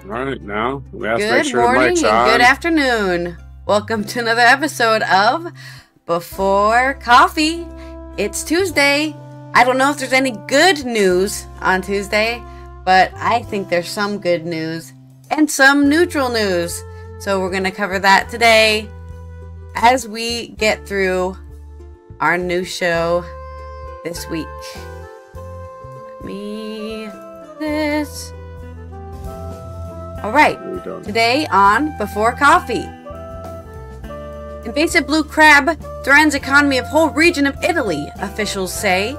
All right, now we have to make Good sure the morning mic's and on. good afternoon. Welcome to another episode of Before Coffee. It's Tuesday. I don't know if there's any good news on Tuesday, but I think there's some good news and some neutral news. So we're going to cover that today as we get through our new show this week. Let me do this. Alright, today on Before Coffee. Invasive blue crab threatens economy of whole region of Italy, officials say.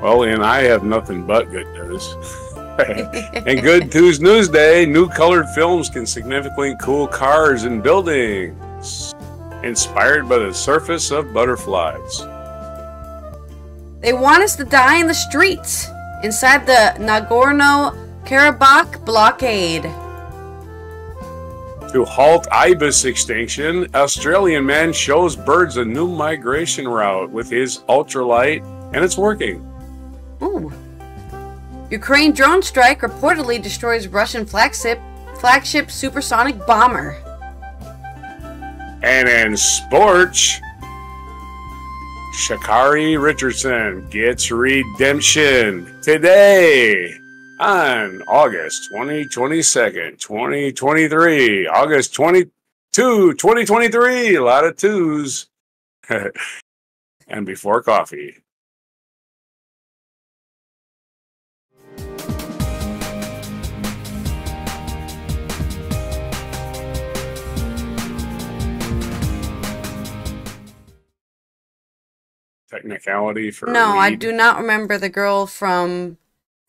Well, and I have nothing but good news. And good news day, new colored films can significantly cool cars and buildings. Inspired by the surface of butterflies. They want us to die in the streets inside the Nagorno-Karabakh blockade. To halt ibis extinction, Australian man shows birds a new migration route with his ultralight, and it's working. Ooh. Ukraine drone strike reportedly destroys Russian flagship supersonic bomber. And in sports, Sha'Carri Richardson gets redemption today on August 22nd, 2023. August 22, 2023. A lot of twos. And before coffee. Technicality for No, weed. I do not remember the girl from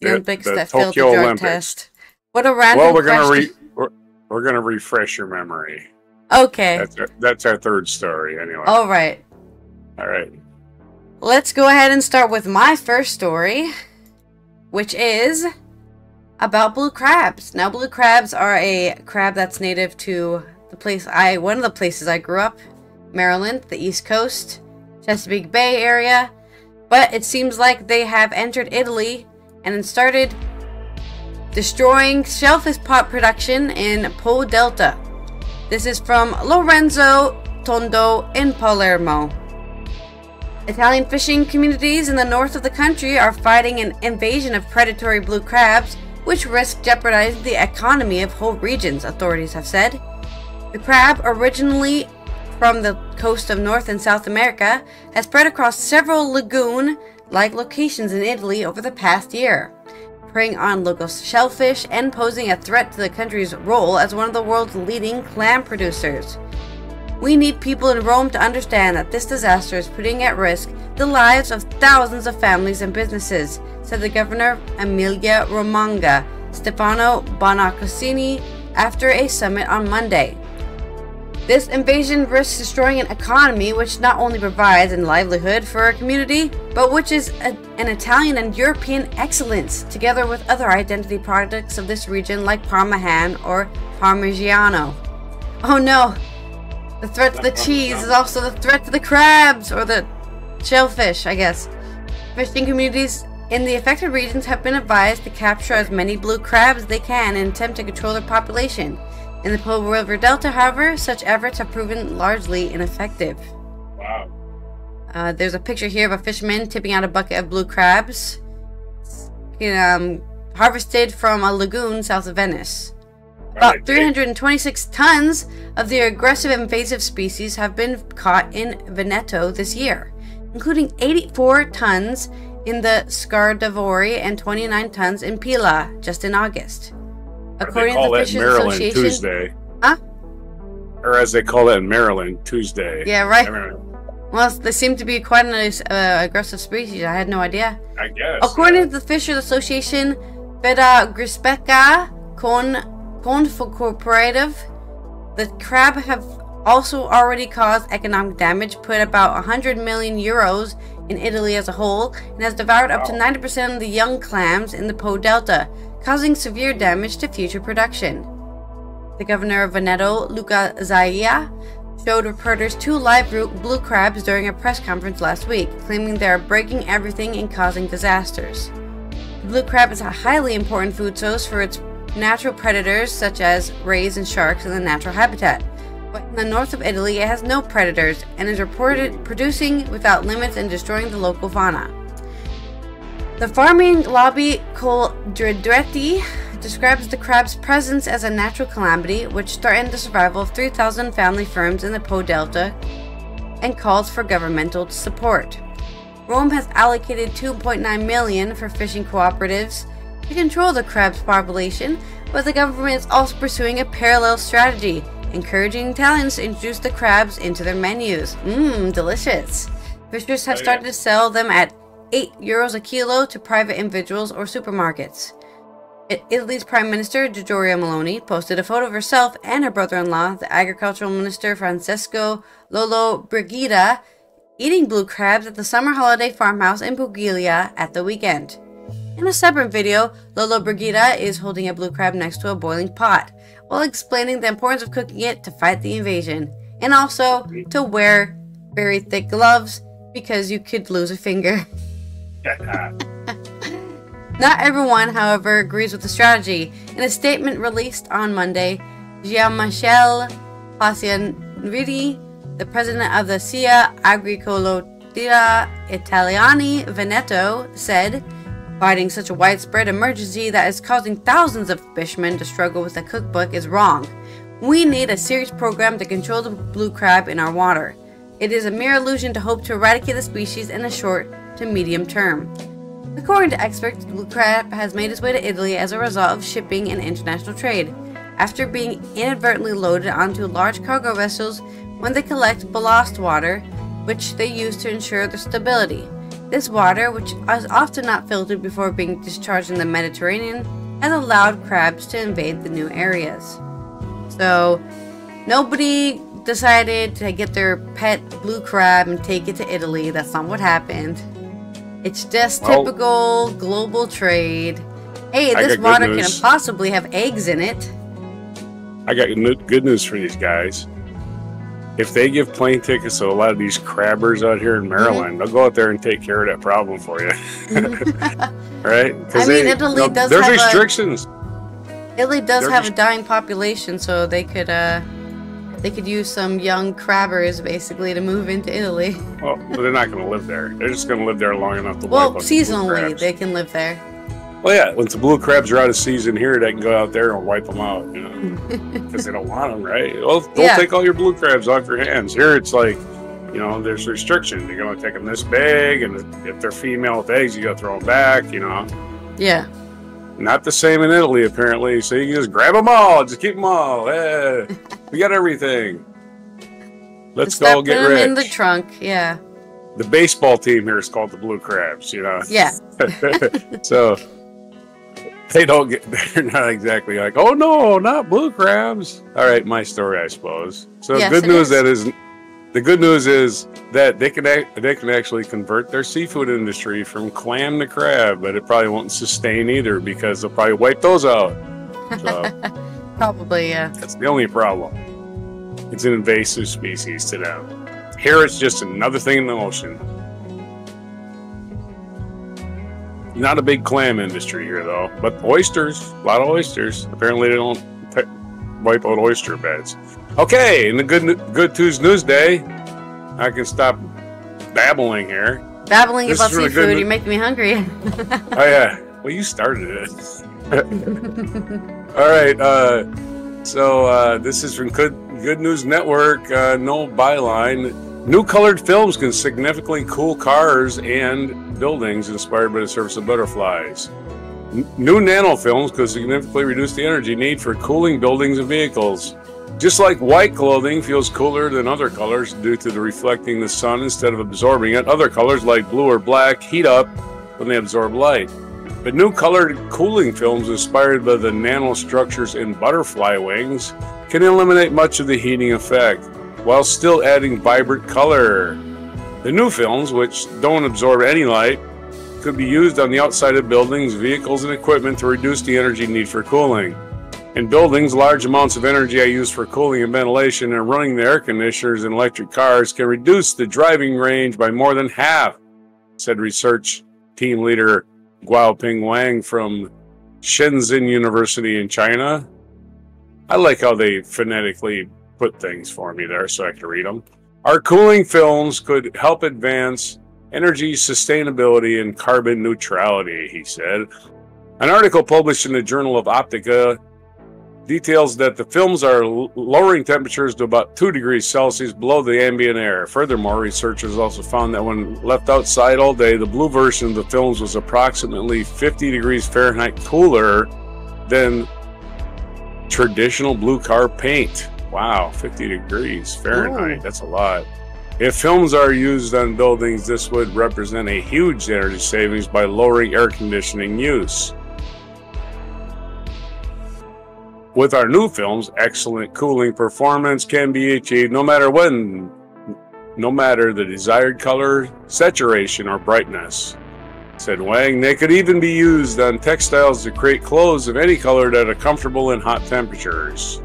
the Olympics that failed the Tokyo drug Olympics. test. What a random Well, we're question. gonna refresh your memory. Okay. That's our third story anyway. All right. All right. Let's go ahead and start with my first story, which is about blue crabs. Now, blue crabs are a crab that's native to one of the places I grew up, Maryland, the East Coast, Chesapeake Bay area, but it seems like they have entered Italy and started destroying shellfish pot production in Po Delta. This is from Lorenzo Tondo in Palermo. Italian fishing communities in the north of the country are fighting an invasion of predatory blue crabs, which risk jeopardizing the economy of whole regions, authorities have said. The crab, originally from the coast of North and South America, has spread across several lagoon-like locations in Italy over the past year, preying on local shellfish and posing a threat to the country's role as one of the world's leading clam producers. We need people in Rome to understand that this disaster is putting at risk the lives of thousands of families and businesses, said the governor of Emilia-Romagna, Stefano Bonaccini, after a summit on Monday. This invasion risks destroying an economy which not only provides a livelihood for a community, but which is an Italian and European excellence, together with other identity products of this region like Parmesan or Parmigiano. Oh no! The threat to the cheese is also the threat to the crabs, or the shellfish, I guess. Fishing communities in the affected regions have been advised to capture as many blue crabs as they can in an attempt to control their population. In the Po River Delta, however, such efforts have proven largely ineffective. Wow. There's a picture here of a fisherman tipping out a bucket of blue crabs harvested from a lagoon south of Venice. About 326 tons of the aggressive invasive species have been caught in Veneto this year, including 84 tons in the Scardavori and 29 tons in Pila just in August. According to the Fishers Association, Tuesday. Huh? Or as they call it in Maryland, Tuesday. Yeah, right. Well, they seem to be quite an aggressive species. I had no idea. I guess. According to the Fishers Association, Veda Grispeka Cooperative, the crab have also already caused economic damage, put about 100 million euros in Italy as a whole, and has devoured up to 90% of the young clams in the Po Delta, causing severe damage to future production. The governor of Veneto, Luca Zaia, showed reporters 2 live blue crabs during a press conference last week, claiming they are breaking everything and causing disasters. The blue crab is a highly important food source for its natural predators such as rays and sharks in the natural habitat. But in the north of Italy, it has no predators and is reported producing without limits and destroying the local fauna. The farming lobby Coldredretti describes the crab's presence as a natural calamity which threatened the survival of 3,000 family farms in the Po Delta and calls for governmental support. Rome has allocated $2.9 million for fishing cooperatives to control the crab's population, but the government is also pursuing a parallel strategy, encouraging Italians to introduce the crabs into their menus. Delicious. Fishers have started to sell them at €8 a kilo to private individuals or supermarkets. Italy's Prime Minister, Giorgia Meloni, posted a photo of herself and her brother-in-law, the Agricultural Minister Francesco Lollobrigida, eating blue crabs at the summer holiday farmhouse in Puglia at the weekend. In a separate video, Lollobrigida is holding a blue crab next to a boiling pot, while explaining the importance of cooking it to fight the invasion, and also to wear very thick gloves because you could lose a finger. Not everyone, however, agrees with the strategy. In a statement released on Monday, Jean-Michel Pacianviti, the president of the SIA Agricoltura Italiani Veneto, said, "Fighting such a widespread emergency that is causing thousands of fishermen to struggle with a cookbook is wrong. We need a serious program to control the blue crab in our water. It is a mere illusion to hope to eradicate the species in the short to medium term." According to experts, the blue crab has made its way to Italy as a result of shipping and international trade, after being inadvertently loaded onto large cargo vessels when they collect ballast water, which they use to ensure their stability. This water, which is often not filtered before being discharged in the Mediterranean, has allowed crabs to invade the new areas. So, nobody decided to get their pet blue crab and take it to Italy. That's not what happened. It's just typical global trade. Hey, this water can possibly have eggs in it. I got good news for these guys. If they give plane tickets to a lot of these crabbers out here in Maryland, they'll go out there and take care of that problem for you. Right? I mean, Italy does have restrictions. Italy does have a dying population, so they could use some young crabbers basically to move into Italy. Well, they're not going to live there. They're just going to live there long enough to wipe out the seasonally they can live there. Well, yeah, once the blue crabs are out of season here, they can go out there and wipe them out, you know, because they don't want them, right? Well, they'll take all your blue crabs off your hands. Here, it's like, you know, there's restrictions. You're going to take them this big, and if they're female with eggs, you got to throw them back, you know. Yeah. Not the same in Italy, apparently. So you can just grab them all, just keep them all. Hey, we got everything. Let's go get rich. Put them in the trunk, yeah. The baseball team here is called the Blue Crabs, you know. Yeah. So they're not exactly like, oh no, not blue crabs. All right, my story, I suppose. So yes, the good news is that they can actually convert their seafood industry from clam to crab, but it probably won't sustain either because they'll probably wipe those out. So, probably, yeah. That's the only problem. It's an invasive species to them. Here it's just another thing in the ocean. Not a big clam industry here, though. But oysters, a lot of oysters. Apparently they don't wipe out oyster beds. Okay, in the Good Tuesday News Day, I can stop babbling here. Babbling about seafood, you're making me hungry. Oh, yeah. Well, you started it. All right, so this is from Good News Network. No byline. New colored films can significantly cool cars and buildings inspired by the surface of butterflies. New nanofilms could significantly reduce the energy need for cooling buildings and vehicles. Just like white clothing feels cooler than other colors due to the reflecting the sun instead of absorbing it, other colors like blue or black heat up when they absorb light. But new colored cooling films inspired by the nanostructures in butterfly wings can eliminate much of the heating effect, while still adding vibrant color. The new films, which don't absorb any light, could be used on the outside of buildings, vehicles, and equipment to reduce the energy need for cooling. In buildings, large amounts of energy are used for cooling and ventilation, and running the air conditioners in electric cars can reduce the driving range by more than half, said research team leader Guaoping Wang from Shenzhen University in China. I like how they phonetically put things for me there so I can read them. Our cooling films could help advance energy sustainability and carbon neutrality, he said. An article published in the Journal of Optica details that the films are lowering temperatures to about 2 degrees Celsius below the ambient air. Furthermore, researchers also found that when left outside all day, the blue version of the films was approximately 50 degrees Fahrenheit cooler than traditional blue car paint. Wow, 50 degrees Fahrenheit. Ooh. That's a lot. If films are used on buildings, this would represent a huge energy savings by lowering air conditioning use. With our new films, excellent cooling performance can be achieved no matter the desired color, saturation, or brightness, said Wang. They could even be used on textiles to create clothes of any color that are comfortable in hot temperatures.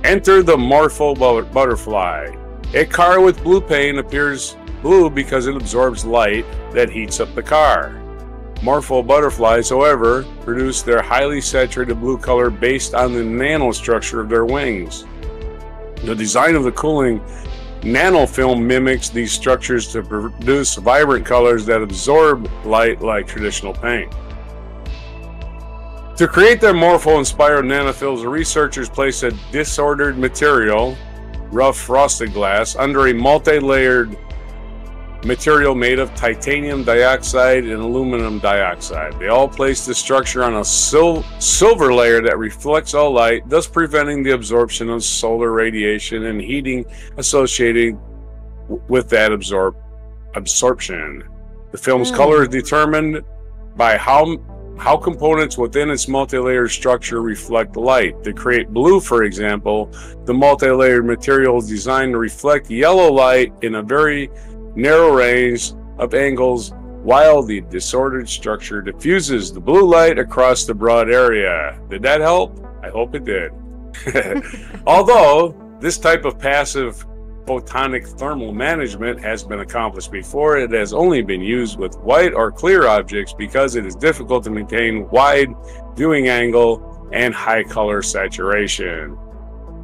Enter the Morpho Butterfly. A car with blue paint appears blue because it absorbs light that heats up the car. Morpho butterflies, however, produce their highly saturated blue color based on the nanostructure of their wings. The design of the cooling nanofilm mimics these structures to produce vibrant colors that absorb light like traditional paint. To create their Morpho-inspired nanofilms, the researchers placed a disordered material, rough frosted glass, under a multi-layered material made of titanium dioxide and aluminum dioxide. They all placed the structure on a silver layer that reflects all light, thus preventing the absorption of solar radiation and heating associated with that absorption. The film's color is determined by how components within its multi-layered structure reflect light. To create blue, for example, the multi-layered material is designed to reflect yellow light in a very narrow range of angles, while the disordered structure diffuses the blue light across the broad area. Did that help? I hope it did. Although this type of passive photonic thermal management has been accomplished before, it has only been used with white or clear objects because it is difficult to maintain wide viewing angle and high color saturation.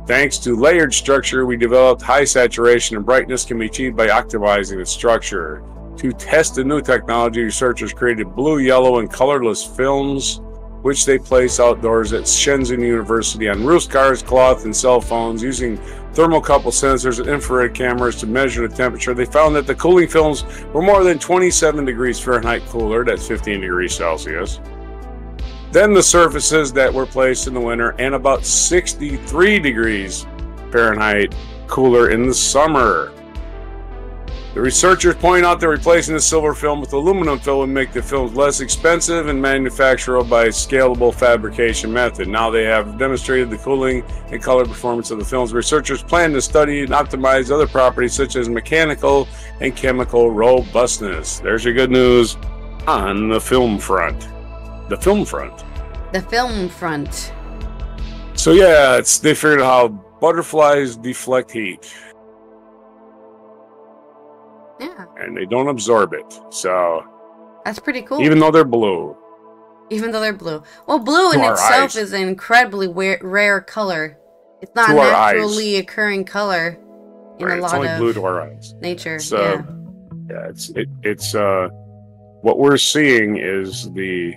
Thanks to layered structure, we developed high saturation and brightness can be achieved by optimizing the structure. To test the new technology, researchers created blue, yellow, and colorless films, which they place outdoors at Shenzhen University on roofs, cars, cloth, and cell phones. Using thermocouple sensors and infrared cameras to measure the temperature, they found that the cooling films were more than 27 degrees Fahrenheit cooler, that's 15 degrees Celsius, than the surfaces that were placed in the winter, and about 63 degrees Fahrenheit cooler in the summer. The researchers point out that replacing the silver film with aluminum film would make the films less expensive and manufacturable by a scalable fabrication method. Now they have demonstrated the cooling and color performance of the films. Researchers plan to study and optimize other properties such as mechanical and chemical robustness. There's your good news on the film front. The film front. The film front. So yeah, they figured out how butterflies deflect heat. Yeah. And they don't absorb it. So that's pretty cool. Even though they're blue. Even though they're blue. Well, blue in itself is an incredibly rare color. It's not a naturally occurring color in a lot of blue to our eyes. Nature. So yeah, it's what we're seeing is the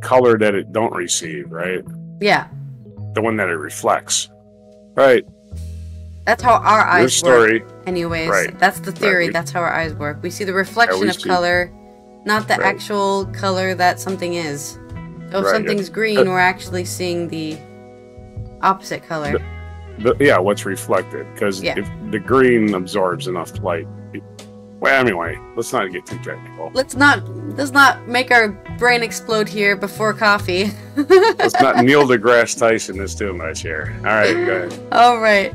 color that it don't receive, right? Yeah. The one that it reflects. Right. That's how our eyes work. Anyways, right. That's the theory. Right. That's how our eyes work. We see the reflection of color, not the actual color that something is. So if something's green, we're actually seeing the opposite color. What's reflected. Because if the green absorbs enough light. Well, anyway, let's not get too technical. Let's not make our brain explode here before coffee. Let's not Neil deGrasse Tyson this too much here. All right, go ahead. All right.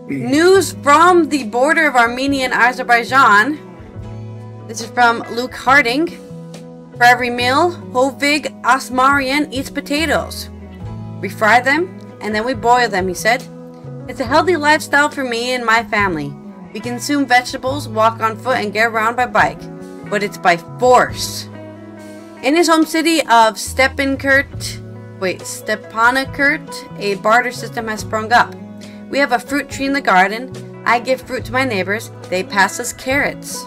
News from the border of Armenia and Azerbaijan. This is from Luke Harding. For every meal, Hovig Asmarian eats potatoes. We fry them, and then we boil them, he said. It's a healthy lifestyle for me and my family. We consume vegetables, walk on foot, and get around by bike. But it's by force. In his home city of Stepanakert, a barter system has sprung up. We have a fruit tree in the garden. I give fruit to my neighbors. They pass us carrots.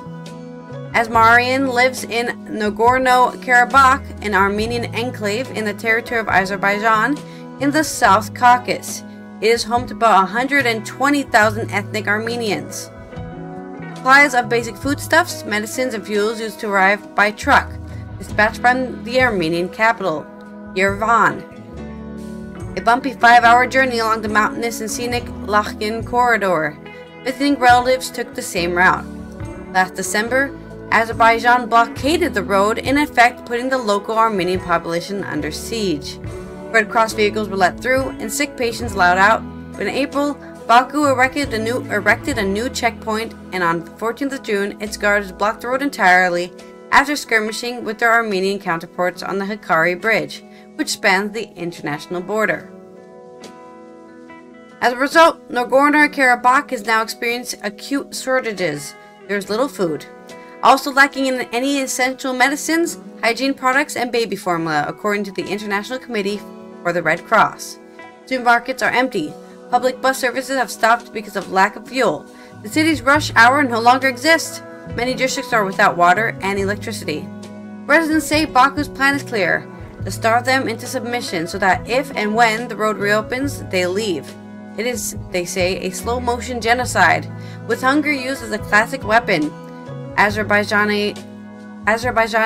Asmarian lives in Nagorno-Karabakh, an Armenian enclave in the territory of Azerbaijan in the South Caucasus. It is home to about 120,000 ethnic Armenians. Supplies of basic foodstuffs, medicines, and fuels used to arrive by truck, dispatched from the Armenian capital, Yerevan. A bumpy 5-hour journey along the mountainous and scenic Lachin corridor. Visiting relatives took the same route. Last December, Azerbaijan blockaded the road, in effect putting the local Armenian population under siege. Red Cross vehicles were let through, and sick patients allowed out. But in April, Baku erected a new checkpoint, and on 14th of June, its guards blocked the road entirely after skirmishing with their Armenian counterparts on the Sha'Carri Bridge, which spans the international border. As a result, Nagorno-Karabakh has now experienced acute shortages. There is little food. Also lacking in any essential medicines, hygiene products, and baby formula, according to the International Committee for the Red Cross. Supermarkets are empty. Public bus services have stopped because of lack of fuel. The city's rush hour no longer exists. Many districts are without water and electricity. Residents say Baku's plan is clear: to starve them into submission so that if and when the road reopens, they leave. It is, they say, a slow-motion genocide, with hunger used as a classic weapon. Azerbaijan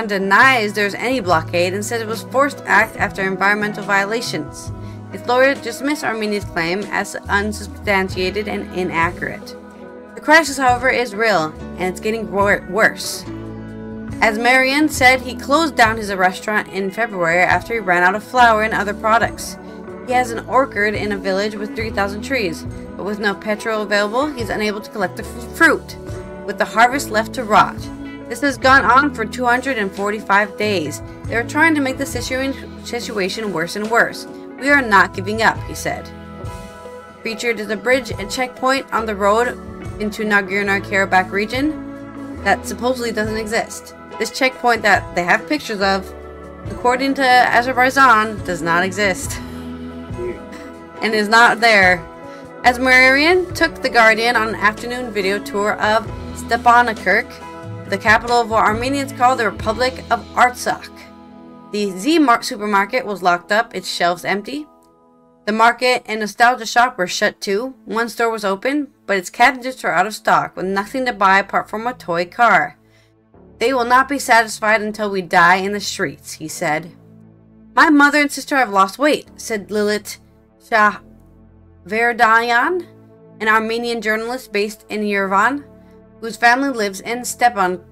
denies there's any blockade and says it was forced to act after environmental violations. Its lawyers dismiss Armenia's claim as unsubstantiated and inaccurate. The crisis, however, is real, and it's getting worse. As Marian said, he closed down his restaurant in February after he ran out of flour and other products. He has an orchard in a village with 3,000 trees, but with no petrol available, he's unable to collect the fruit, with the harvest left to rot. This has gone on for 245 days. They are trying to make the situation worse and worse. We are not giving up, he said. Featured is a bridge and checkpoint on the road into Nagorno-Karabakh region that supposedly doesn't exist. This checkpoint that they have pictures of, according to Azerbaijan, does not exist and is not there. As Marian took the Guardian on an afternoon video tour of Stepanakert, the capital of what Armenians call the Republic of Artsakh. The Z-Mart supermarket was locked up, its shelves empty. The market and nostalgia shop were shut too. One store was open, but its cabinets are out of stock, with nothing to buy apart from a toy car. They will not be satisfied until we die in the streets, he said. My mother and sister have lost weight, said Lilith Sha'Carri, an Armenian journalist based in Yerevan, whose family lives in Stepanakert.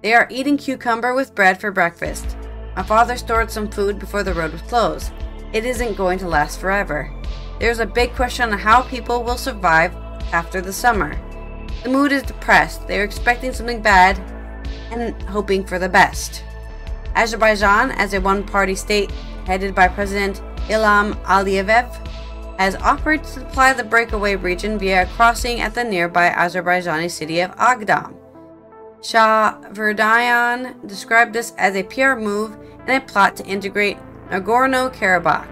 They are eating cucumber with bread for breakfast. My father stored some food before the road was closed. It isn't going to last forever. There's a big question on how people will survive after the summer. The mood is depressed. They are expecting something bad and hoping for the best. Azerbaijan, as a one-party state headed by President Ilham Aliyev, has offered to supply the breakaway region via a crossing at the nearby Azerbaijani city of Agdam. Sha'Carri described this as a PR move and a plot to integrate Nagorno-Karabakh.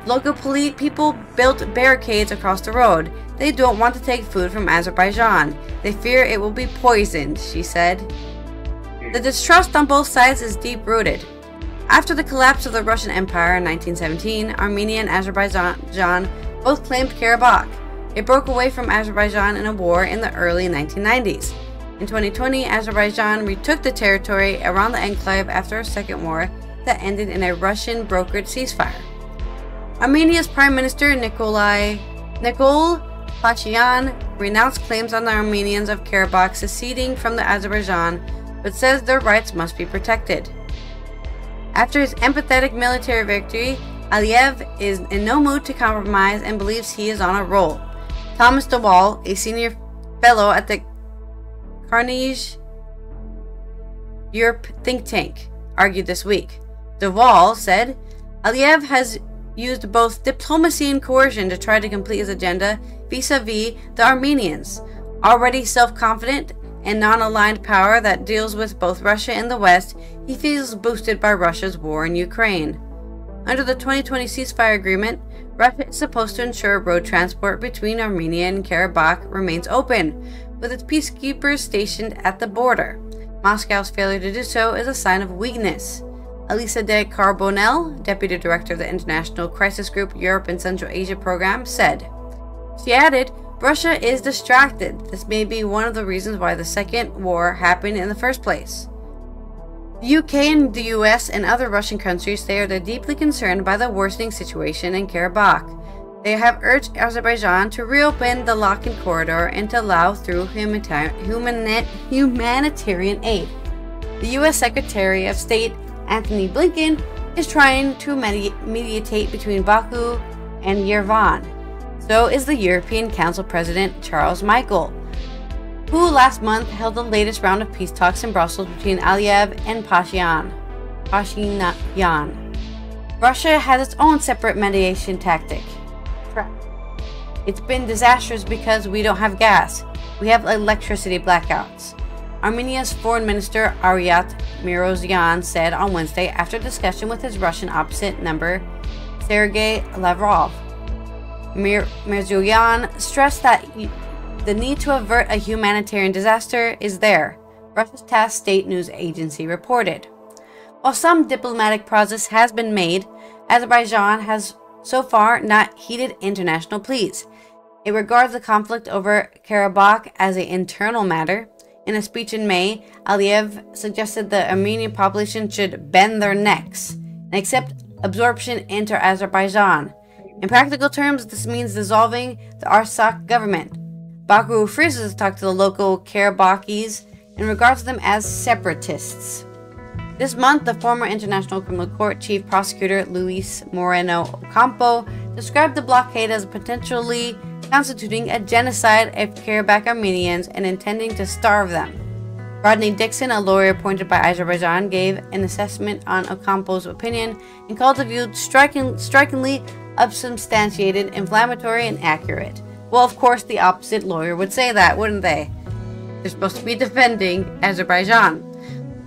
Local people built barricades across the road. They don't want to take food from Azerbaijan. They fear it will be poisoned, she said. The distrust on both sides is deep-rooted. After the collapse of the Russian Empire in 1917, Armenia and Azerbaijan both claimed Karabakh. It broke away from Azerbaijan in a war in the early 1990s. In 2020, Azerbaijan retook the territory around the enclave after a second war that ended in a Russian-brokered ceasefire. Armenia's Prime Minister Nikol Pashinyan renounced claims on the Armenians of Karabakh seceding from the Azerbaijan, but says their rights must be protected. After his empathetic military victory, Aliyev is in no mood to compromise and believes he is on a roll. Thomas DeWall, a senior fellow at the Carnegie Europe think tank, argued this week. DeWall said, Aliyev has used both diplomacy and coercion to try to complete his agenda vis-a-vis the Armenians. Already self-confident, and non-aligned power that deals with both Russia and the West, he feels boosted by Russia's war in Ukraine. Under the 2020 ceasefire agreement, Russia is supposed to ensure road transport between Armenia and Karabakh remains open, with its peacekeepers stationed at the border. Moscow's failure to do so is a sign of weakness. Elisa de Carbonell, Deputy Director of the International Crisis Group Europe and Central Asia Program, said. She added, Russia is distracted. This may be one of the reasons why the second war happened in the first place. The UK and the US and other Russian countries say they're deeply concerned by the worsening situation in Karabakh. They have urged Azerbaijan to reopen the Lakan corridor and to allow through humanitarian aid. The US Secretary of State Antony Blinken is trying to mediate between Baku and Yerevan. So is the European Council President Charles Michel, who last month held the latest round of peace talks in Brussels between Aliyev and Pashinyan. Russia has its own separate mediation tactic. It's been disastrous because we don't have gas. We have electricity blackouts. Armenia's Foreign Minister Aryat Mirozyan said on Wednesday after discussion with his Russian opposite number Sergei Lavrov. Mirzoyan stressed that the need to avert a humanitarian disaster is there, Russia's TASS state news agency reported. While some diplomatic progress has been made, Azerbaijan has so far not heeded international pleas. It regards the conflict over Karabakh as an internal matter. In a speech in May, Aliyev suggested the Armenian population should bend their necks and accept absorption into Azerbaijan. In practical terms, this means dissolving the Artsakh government. Baku refuses to talk to the local Karabakhis and regards them as separatists. This month, the former International Criminal Court Chief Prosecutor Luis Moreno Ocampo described the blockade as potentially constituting a genocide of Karabakh Armenians and intending to starve them. Rodney Dixon, a lawyer appointed by Azerbaijan, gave an assessment on Ocampo's opinion and called the view strikingly unsubstantiated, inflammatory, and accurate. Well, of course, the opposite lawyer would say that, wouldn't they? They're supposed to be defending Azerbaijan.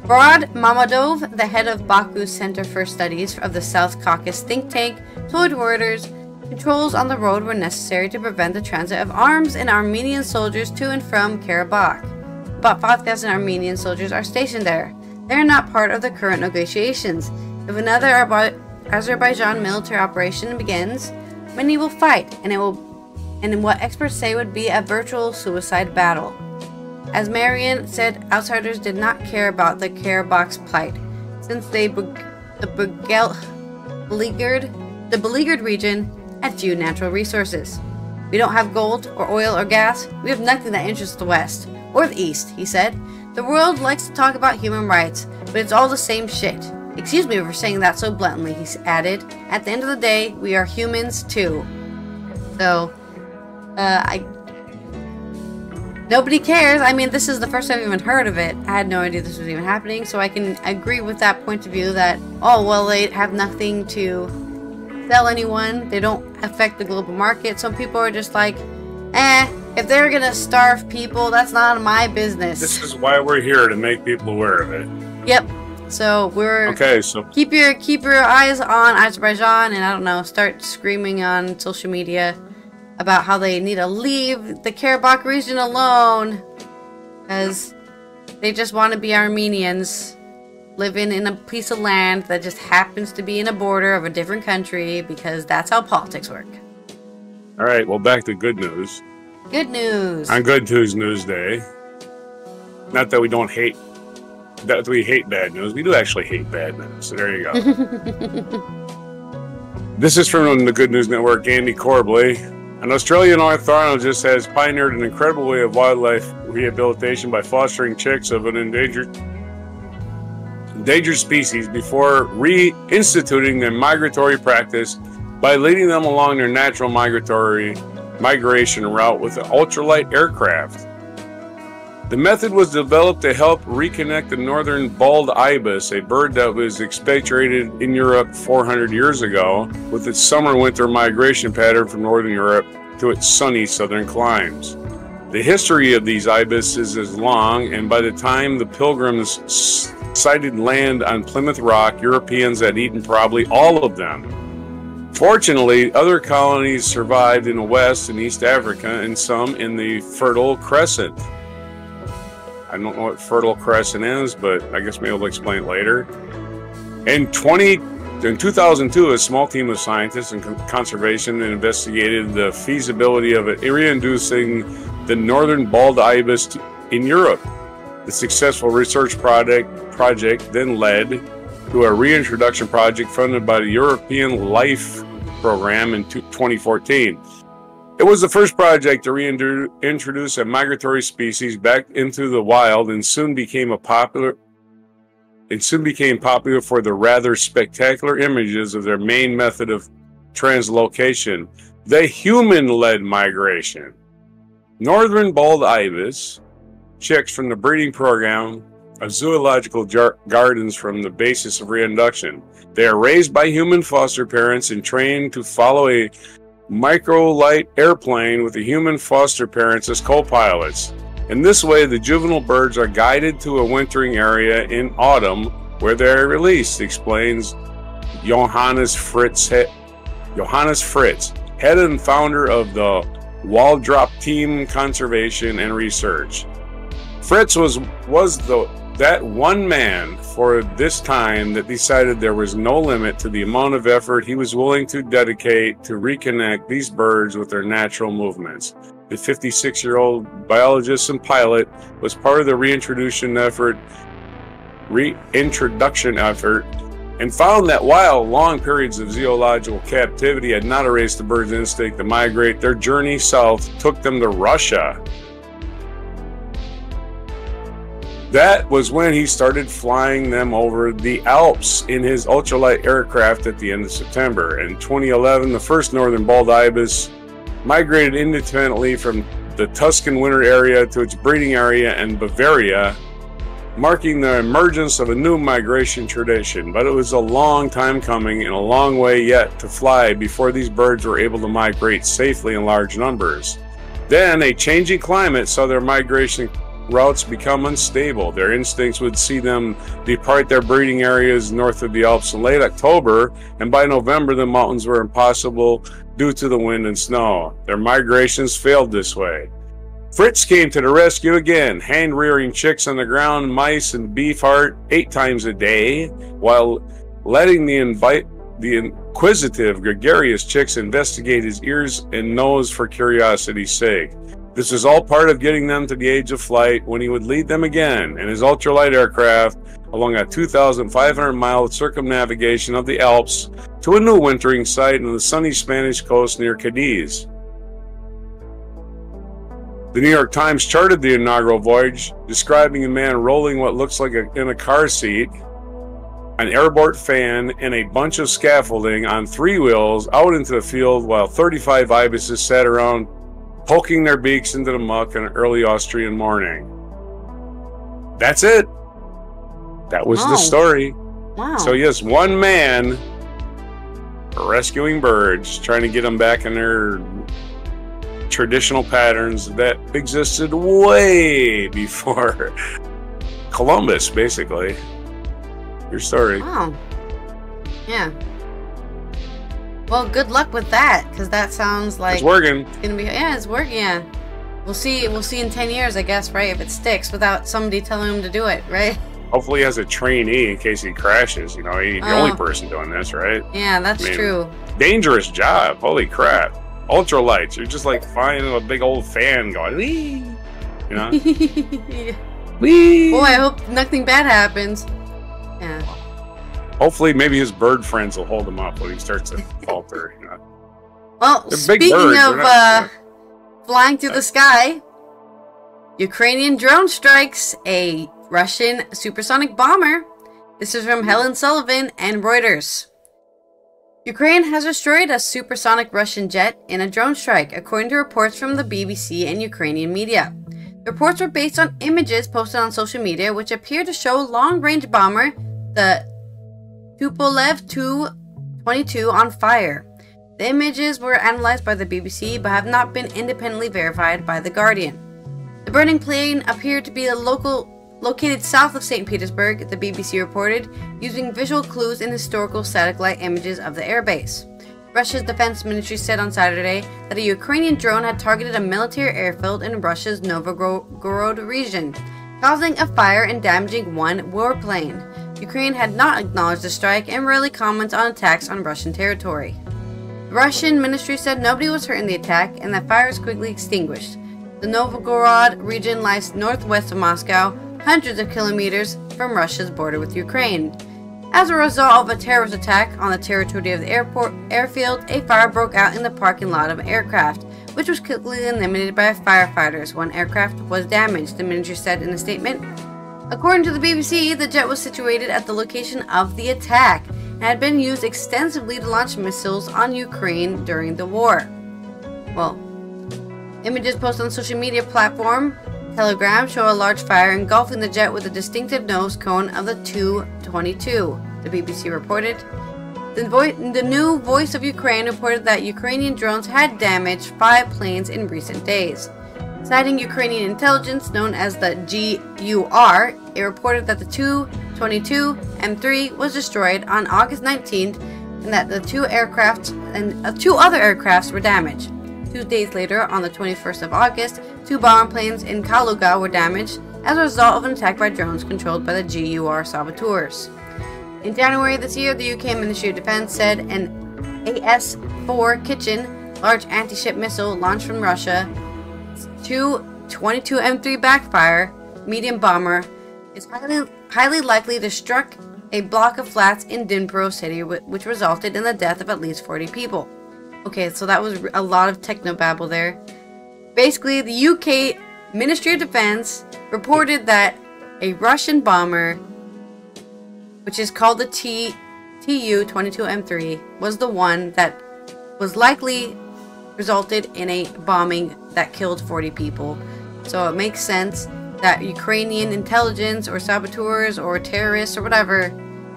Murad Mamadov, the head of Baku's Center for Studies of the South Caucasus think tank, told Reuters controls on the road were necessary to prevent the transit of arms and Armenian soldiers to and from Karabakh. About 5,000 Armenian soldiers are stationed there. They are not part of the current negotiations. If another Azerbaijan military operation begins, many will fight, and in what experts say would be a virtual suicide battle. As Marian said, outsiders did not care about the Karabakh's plight, since the beleaguered region had few natural resources. We don't have gold or oil or gas. We have nothing that interests the West or the East, he said. The world likes to talk about human rights, but it's all the same shit. Excuse me for saying that so bluntly, he added. At the end of the day, we are humans too. So, nobody cares. I mean, this is the first time I've even heard of it. I had no idea this was even happening, so I can agree with that point of view that, oh, well, they have nothing to sell anyone. They don't affect the global market. Some people are just like, if they're gonna starve people, that's not my business. This is why we're here, to make people aware of it. Yep. So we're okay. So keep your eyes on Azerbaijan, and I don't know, start screaming on social media about how they need to leave the Karabakh region alone because they just want to be Armenians living in a piece of land that just happens to be in a border of a different country, because that's how politics work. All right, well, back to good news. Good news. On Good News Day. Not that we don't hate, that we hate bad news. We do actually hate bad news. So there you go. This is from the Good News Network, Andy Corbley. An Australian ornithologist has pioneered an incredible way of wildlife rehabilitation by fostering chicks of an endangered species before reinstituting their migratory practice by leading them along their natural migration route with an ultralight aircraft. The method was developed to help reconnect the northern bald ibis, a bird that was expatriated in Europe 400 years ago, with its summer-winter migration pattern from northern Europe to its sunny southern climes. The history of these ibises is long, and by the time the Pilgrims sighted land on Plymouth Rock, Europeans had eaten probably all of them. Fortunately, other colonies survived in the West and East Africa, and some in the Fertile Crescent. I don't know what Fertile Crescent is, but I guess maybe I'll explain it later. In 2002, a small team of scientists and conservation investigated the feasibility of reintroducing the northern bald ibis in Europe. The successful research project then led to a reintroduction project funded by the European Life Program in 2014. It was the first project to reintroduce a migratory species back into the wild, and soon became popular for the rather spectacular images of their main method of translocation, the human-led migration. Northern bald ibis chicks from the breeding program of zoological gardens from the basis of reintroduction. They are raised by human foster parents and trained to follow a microlight airplane with the human foster parents as co-pilots. In this way, the juvenile birds are guided to a wintering area in autumn where they are released, explains Johannes Fritz, head and founder of the Waldrop Team Conservation and Research. Fritz was that one man for this time that decided there was no limit to the amount of effort he was willing to dedicate to reconnect these birds with their natural movements. The 56-year-old biologist and pilot was part of the reintroduction effort, and found that while long periods of zoological captivity had not erased the bird's instinct to migrate, their journey south took them to Russia. That was when he started flying them over the Alps in his ultralight aircraft at the end of September. In 2011, the first northern bald ibis migrated independently from the Tuscan winter area to its breeding area in Bavaria, marking the emergence of a new migration tradition. But it was a long time coming and a long way yet to fly before these birds were able to migrate safely in large numbers. Then a changing climate saw their migration routes become unstable. Their instincts would see them depart their breeding areas north of the Alps in late October, and by November the mountains were impossible due to the wind and snow. Their migrations failed this way. Fritz came to the rescue again, hand-rearing chicks on the ground, mice and beef heart 8 times a day, while letting the inquisitive, gregarious chicks investigate his ears and nose for curiosity's sake. This is all part of getting them to the age of flight, when he would lead them again in his ultralight aircraft along a 2,500-mile circumnavigation of the Alps to a new wintering site on the sunny Spanish coast near Cadiz. The New York Times charted the inaugural voyage, describing a man rolling what looks like in a car seat, an airboat fan, and a bunch of scaffolding on 3 wheels out into the field, while 35 ibises sat around poking their beaks into the muck in an early Austrian morning. That's it. That was the story. Wow. So yes, one man rescuing birds, trying to get them back in their traditional patterns that existed way before Columbus, basically. Your story. Wow. Yeah. Well, good luck with that, because that sounds like it's working. It's gonna be, yeah, it's working. Yeah, we'll see. We'll see in 10 years, I guess, right? If it sticks, without somebody telling him to do it, right? Hopefully, he has a trainee in case he crashes. You know, he's the only person doing this, right? Yeah, that's true. Dangerous job. Holy crap! Ultralights. You're just like finding a big old fan going, wee. You know. Wee. Boy, I hope nothing bad happens. Yeah. Hopefully, maybe his bird friends will hold him up when he starts to falter. You know? Well, speaking of flying through the sky, Ukrainian drone strikes a Russian supersonic bomber. This is from Helen Sullivan and Reuters. Ukraine has destroyed a supersonic Russian jet in a drone strike, according to reports from the BBC and Ukrainian media. The reports were based on images posted on social media, which appear to show long-range bomber, the Tupolev Tu-22, on fire. The images were analyzed by the BBC but have not been independently verified by The Guardian. The burning plane appeared to be located south of St. Petersburg, the BBC reported, using visual clues and historical satellite images of the airbase. Russia's defense ministry said on Saturday that a Ukrainian drone had targeted a military airfield in Russia's Novgorod region, causing a fire and damaging one warplane. Ukraine had not acknowledged the strike and rarely comments on attacks on Russian territory. The Russian ministry said nobody was hurt in the attack and that fire was quickly extinguished. The Novgorod region lies northwest of Moscow, hundreds of kilometers from Russia's border with Ukraine. As a result of a terrorist attack on the territory of the airfield, a fire broke out in the parking lot of an aircraft, which was quickly eliminated by firefighters. One aircraft was damaged, the ministry said in a statement. According to the BBC, the jet was situated at the location of the attack and had been used extensively to launch missiles on Ukraine during the war. Well, images posted on the social media platform Telegram show a large fire engulfing the jet with a distinctive nose cone of the Tu-22, the BBC reported. The new Voice of Ukraine reported that Ukrainian drones had damaged 5 planes in recent days. Citing Ukrainian intelligence known as the GUR, it reported that the Tu-22 M3 was destroyed on August 19th and that the 2 other aircrafts were damaged. 2 days later, on the 21st of August, 2 bomber planes in Kaluga were damaged as a result of an attack by drones controlled by the GUR saboteurs. In January this year, the UK Ministry of Defense said an AS-4 Kitchen large anti-ship missile launched from Russia Tu-22 M3 backfire medium bomber is highly likely to struck a block of flats in Dnipro city, which resulted in the death of at least 40 people. Okay, so that was a lot of technobabble there. Basically, the UK Ministry of Defense reported that a Russian bomber, which is called the Tu-22 M3, was the one that was likely resulted in a bombing that killed 40 people. So it makes sense that Ukrainian intelligence or saboteurs or terrorists or whatever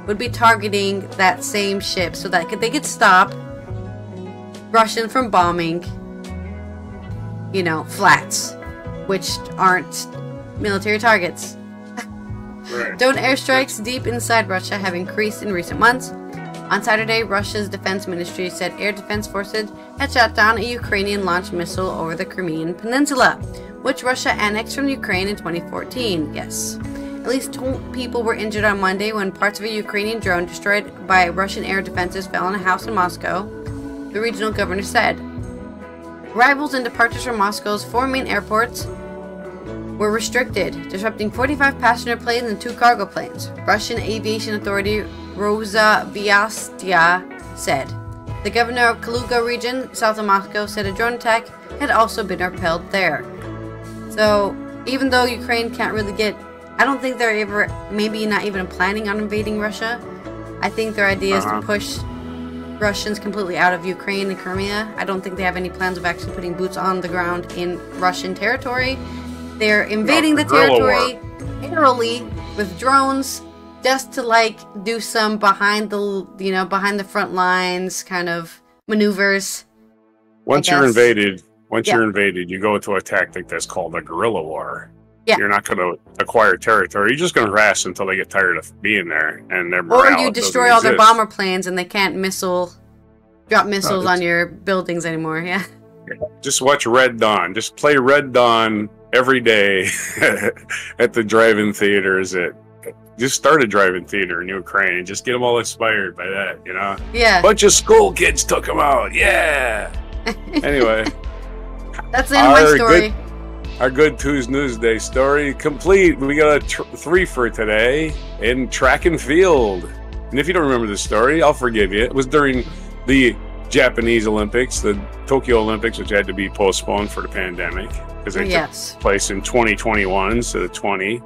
would be targeting that same ship so that they could stop Russians from bombing, you know, flats, which aren't military targets. Right. Drone airstrikes deep inside Russia have increased in recent months. On Saturday, Russia's defense ministry said air defense forces had shot down a Ukrainian-launched missile over the Crimean Peninsula, which Russia annexed from Ukraine in 2014. Yes. At least 2 people were injured on Monday when parts of a Ukrainian drone destroyed by Russian air defenses fell on a house in Moscow, the regional governor said. Arrivals and departures from Moscow's 4 main airports were restricted, disrupting 45 passenger planes and 2 cargo planes, Russian Aviation Authority Rosa Vyastya said. The governor of Kaluga region, south of Moscow, said a drone attack had also been repelled there. So, even though Ukraine can't really get... I don't think they're ever, maybe not even planning on invading Russia. I think their idea is to push Russians completely out of Ukraine and Crimea. I don't think they have any plans of actually putting boots on the ground in Russian territory. They're invading the territory aerially with drones just to like do some behind the front lines kind of maneuvers. Once you're invaded, you go into a tactic that's called a guerrilla war. Yeah. You're not going to acquire territory. You're just going to harass until they get tired of being there, and their morale or you destroy all their bomber planes, and they can't drop missiles on your buildings anymore. Yeah. Just watch Red Dawn. Just play Red Dawn every day at the drive-in theaters. Just start a drive-in theater in Ukraine and just get them all inspired by that. You know. Yeah. Bunch of school kids took them out. Yeah. Anyway. That's the end of my story. Our Good Tuesday story complete. We got a 3 for today in track and field. And if you don't remember this story, I'll forgive you. It was during the Japanese Olympics, the Tokyo Olympics, which had to be postponed for the pandemic because they took place in 2021 instead of 20.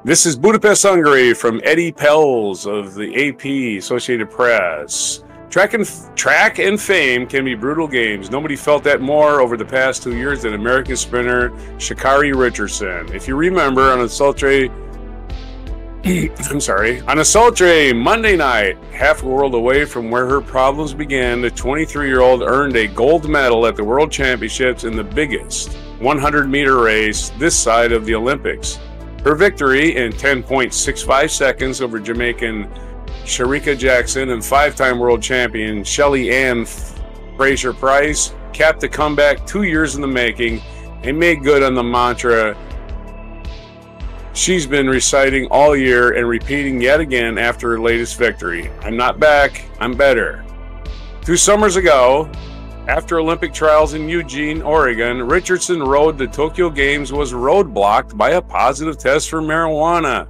This is Budapest, Hungary from Eddie Pells of the AP, Associated Press. Track and fame can be brutal games. Nobody felt that more over the past 2 years than American sprinter Sha'Carri Richardson. If you remember, on a sultry Monday night, half a world away from where her problems began, the 23-year-old earned a gold medal at the World Championships in the biggest 100-meter race this side of the Olympics. Her victory in 10.65 seconds over Jamaican Sha'Carri Richardson and 5-time world champion Shelly Ann Fraser-Pryce capped a comeback 2 years in the making and made good on the mantra she's been reciting all year and repeating yet again after her latest victory. I'm not back, I'm better. 2 summers ago, after Olympic trials in Eugene, Oregon, Richardson rode the Tokyo Games was roadblocked by a positive test for marijuana.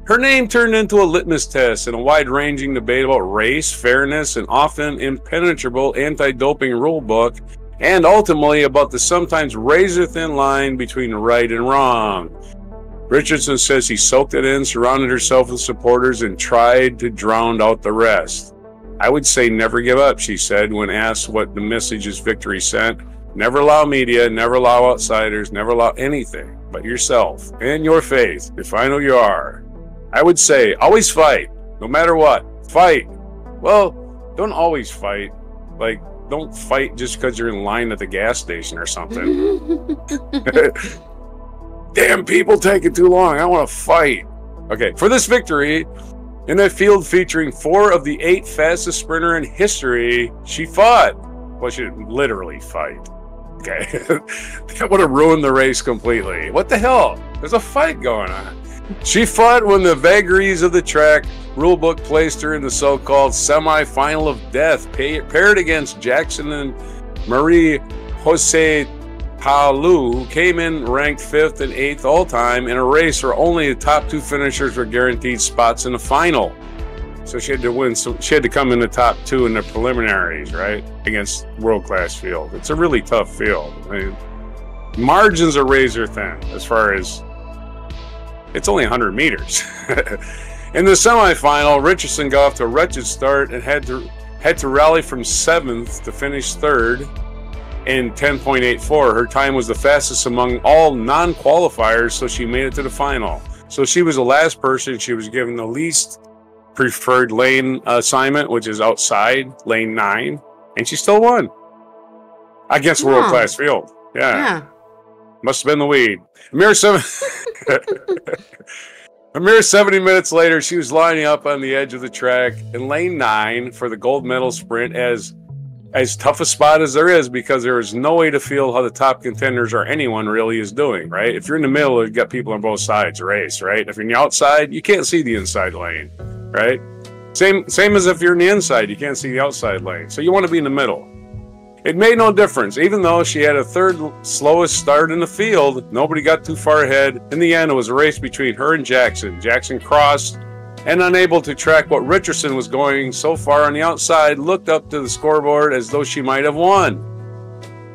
Her name turned into a litmus test in a wide-ranging debate about race, fairness, and often impenetrable anti-doping rulebook, and ultimately about the sometimes razor-thin line between right and wrong. Richardson says he soaked it in, surrounded herself with supporters, and tried to drown out the rest. I would say never give up, she said when asked what the message his victory sent. Never allow media, never allow outsiders, never allow anything but yourself and your faith. Define who you are. I would say always fight, no matter what. Fight. Well, don't always fight. Like, don't fight just because you're in line at the gas station or something. Damn, people taking too long. I want to fight. Okay, for this victory, in a field featuring 4 of the 8 fastest sprinter in history, she fought. Well, she didn't literally fight. Okay. That would have ruined the race completely. What the hell? There's a fight going on. She fought when the vagaries of the track rulebook placed her in the so-called semi-final of death, paired against Jackson and Marie Jose Palu, who came in ranked 5th and 8th all-time in a race where only the top 2 finishers were guaranteed spots in the final. So she had to win. So she had to come in the top 2 in the preliminaries, right, against world-class field. It's a really tough field. I mean, margins are razor thin as far as it's only 100 meters. In the semifinal, Richardson got off to a wretched start and had to rally from 7th to finish 3rd. In 10.84, her time was the fastest among all non-qualifiers, so she made it to the final. So she was the last person. She was given the least preferred lane assignment, which is outside, lane 9, and she still won against world-class field. Yeah. Must have been the weed. A mere 70 minutes later, she was lining up on the edge of the track in lane 9 for the gold medal sprint as tough a spot as there is, because there is no way to feel how the top contenders or anyone really is doing, right? If you're in the middle, you've got people on both sides of the race, right? If you're on the outside, you can't see the inside lane, right? Same as if you're in the inside, you can't see the outside lane. So you want to be in the middle. It made no difference. Even though she had a 3rd slowest start in the field, nobody got too far ahead. In the end, it was a race between her and Jackson. Jackson crossed, and unable to track what Richardson was going so far on the outside, looked up to the scoreboard as though she might have won.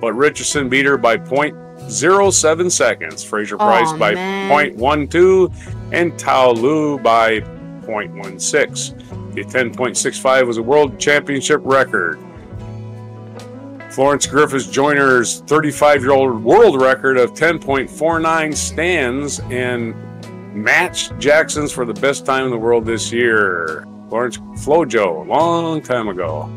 But Richardson beat her by 0.07 seconds, Fraser-Pryce by 0.12, and Tao Lu by 0.16. The 10.65 was a world championship record. Florence Griffiths Joyner's 35-year-old world record of 10.49 stands and matched Jackson's for the best time in the world this year. Florence Flojo, a long time ago.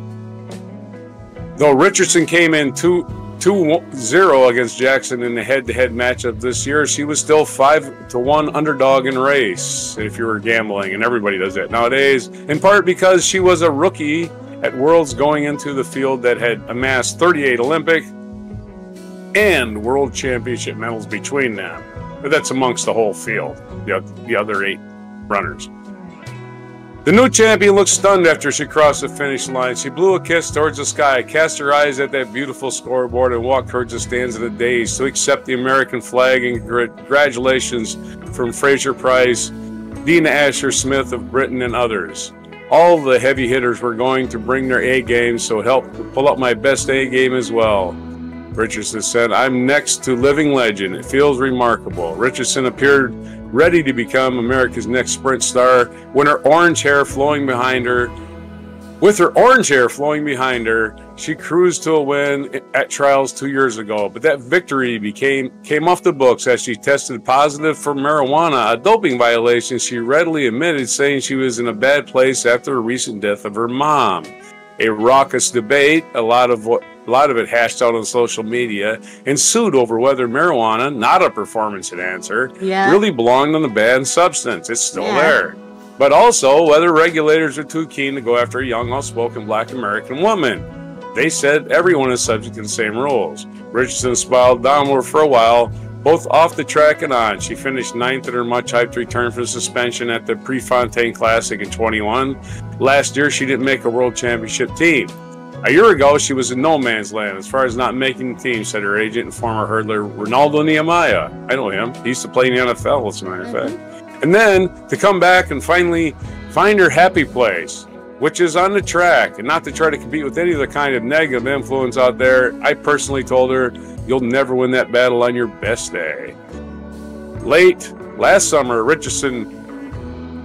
Though Richardson came in 2-0 against Jackson in the head-to-head matchup this year, she was still 5-1 underdog in race, if you were gambling, and everybody does that nowadays, in part because she was a rookie at Worlds going into the field that had amassed 38 Olympic and World Championship medals between them. But that's amongst the whole field, the other 8 runners. The new champion looked stunned after she crossed the finish line. She blew a kiss towards the sky, cast her eyes at that beautiful scoreboard, and walked towards the stands in a daze to accept the American flag and congratulations from Fraser-Pryce, Dina Asher-Smith of Britain, and others. All the heavy hitters were going to bring their A game, so help pull up my best A game as well. Richardson said, I'm next to living legend. It feels remarkable. Richardson appeared ready to become America's next sprint star when her orange hair flowing behind her. With her orange hair flowing behind her, she cruised to a win at trials 2 years ago. But that victory came off the books as she tested positive for marijuana, a doping violation she readily admitted, saying she was in a bad place after the recent death of her mom. A raucous debate, a lot a lot of it hashed out on social media, and sued over whether marijuana, not a performance enhancer, really belonged on the banned substance. It's still there. But also whether regulators are too keen to go after a young, outspoken Black American woman. They said everyone is subject to the same rules. Richardson spiraled downward for a while, both off the track and on. She finished 9th in her much-hyped return from suspension at the Prefontaine Classic in 21. Last year, she didn't make a World Championship team. A year ago, she was in no man's land as far as not making the team, said her agent and former hurdler Ronaldo Nehemiah. I know him. He used to play in the NFL, as a matter of fact. And then to come back and finally find her happy place, which is on the track, and not to try to compete with any other kind of negative influence out there. I personally told her, you'll never win that battle on your best day. Late last summer, Richardson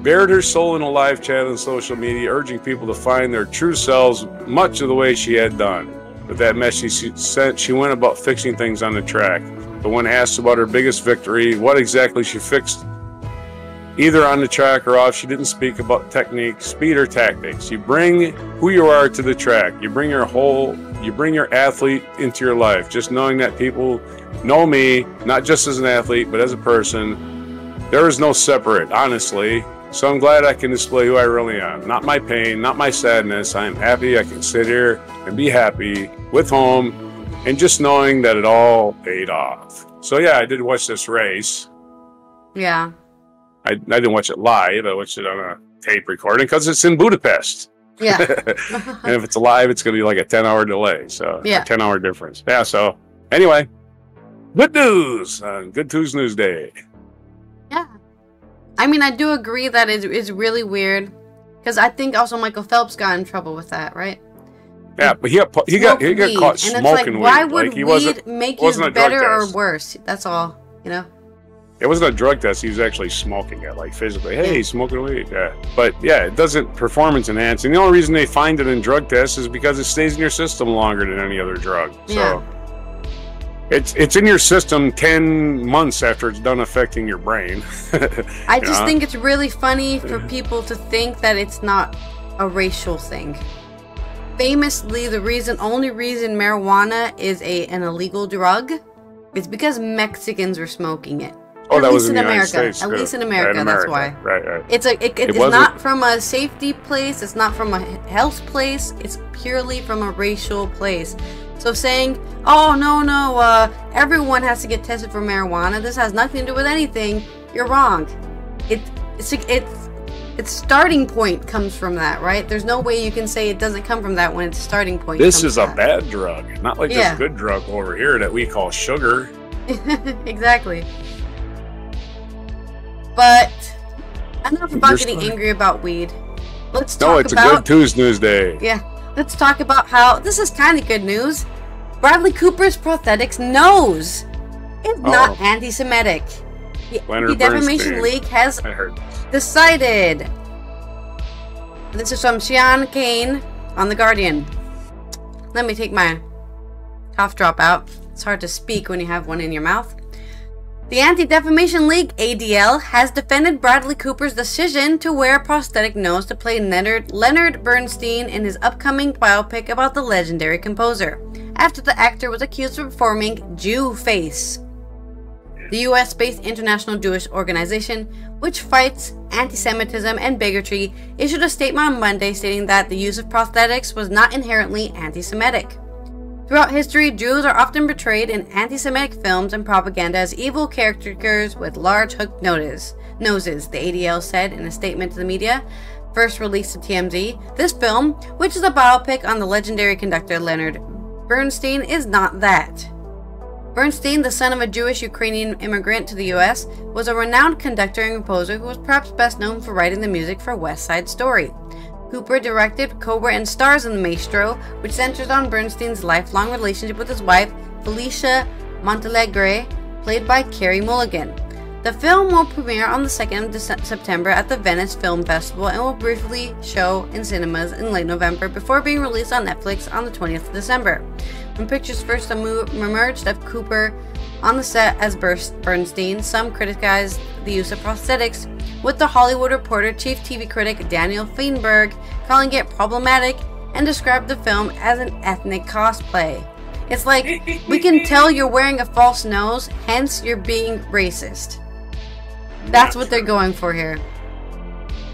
bared her soul in a live chat on social media, urging people to find their true selves, much of the way she had done. With that message she sent, she went about fixing things on the track. But when asked about her biggest victory, what exactly she fixed, either on the track or off, she didn't speak about technique, speed, or tactics. You bring who you are to the track. You bring your athlete into your life. Just knowing that people know me, not just as an athlete, but as a person. There is no separate, honestly. So I'm glad I can display who I really am. Not my pain, not my sadness. I am happy I can sit here and be happy with home and just knowing that it all paid off. So yeah, I did watch this race. Yeah. I didn't watch it live. I watched it on a tape recording because it's in Budapest. Yeah. And if it's live, it's going to be like a 10-hour delay. So yeah. A 10-hour difference. Yeah. So anyway, good news on Good Tuesday News Day. Yeah. I mean, I do agree that it is really weird because I think also Michael Phelps got in trouble with that, right? Yeah, but he got caught smoking weed. Why would weed make you better or worse? That's all, you know? It wasn't a drug test. He was actually smoking it, like physically. Hey, he's smoking weed. Yeah. But yeah, it doesn't performance enhance. And the only reason they find it in drug tests is because it stays in your system longer than any other drug. So it's in your system 10 months after it's done affecting your brain. I just think it's really funny for people to think that it's not a racial thing. Famously, the only reason marijuana is an illegal drug is because Mexicans were smoking it. Oh, that was in America. At least in America, that's why. Right. It's not from a safety place. It's not from a health place. It's purely from a racial place. So saying, "Oh no, everyone has to get tested for marijuana. This has nothing to do with anything." You're wrong. Its starting point comes from that, right? There's no way you can say it doesn't come from that when its starting point. This is a bad drug, not like this good drug over here that we call sugar. Exactly. But enough about getting angry about weed. Let's talk about... No, it's a Good Tuesday News Day. Yeah. Let's talk about how... This is kind of good news. Bradley Cooper's prosthetics nose is not anti-Semitic. The Anti-Defamation League has decided. This is from Sean Kane on The Guardian. Let me take my cough drop out. It's hard to speak when you have one in your mouth. The Anti-Defamation League, ADL, has defended Bradley Cooper's decision to wear a prosthetic nose to play Leonard Bernstein in his upcoming biopic about the legendary composer, after the actor was accused of performing Jew face. The US-based International Jewish Organization, which fights anti-Semitism and bigotry, issued a statement on Monday stating that the use of prosthetics was not inherently anti-Semitic. Throughout history, Jews are often portrayed in anti-Semitic films and propaganda as evil caricatures with large hooked noses, the ADL said in a statement to the media, first released to TMZ. This film, which is a biopic on the legendary conductor Leonard Bernstein, is not that. Bernstein, the son of a Jewish Ukrainian immigrant to the US, was a renowned conductor and composer who was perhaps best known for writing the music for West Side Story. Cooper directed, co-wrote, and stars in The Maestro, which centers on Bernstein's lifelong relationship with his wife, Felicia Montealegre, played by Carey Mulligan. The film will premiere on the 2nd of September at the Venice Film Festival and will briefly show in cinemas in late November before being released on Netflix on the 20th of December. When pictures first emerged of Cooper on the set as Bernstein, some criticized the use of prosthetics, with The Hollywood Reporter chief TV critic Daniel Feinberg calling it problematic and described the film as an ethnic cosplay. It's like, we can tell you're wearing a false nose, hence you're being racist. That's what they're going for here.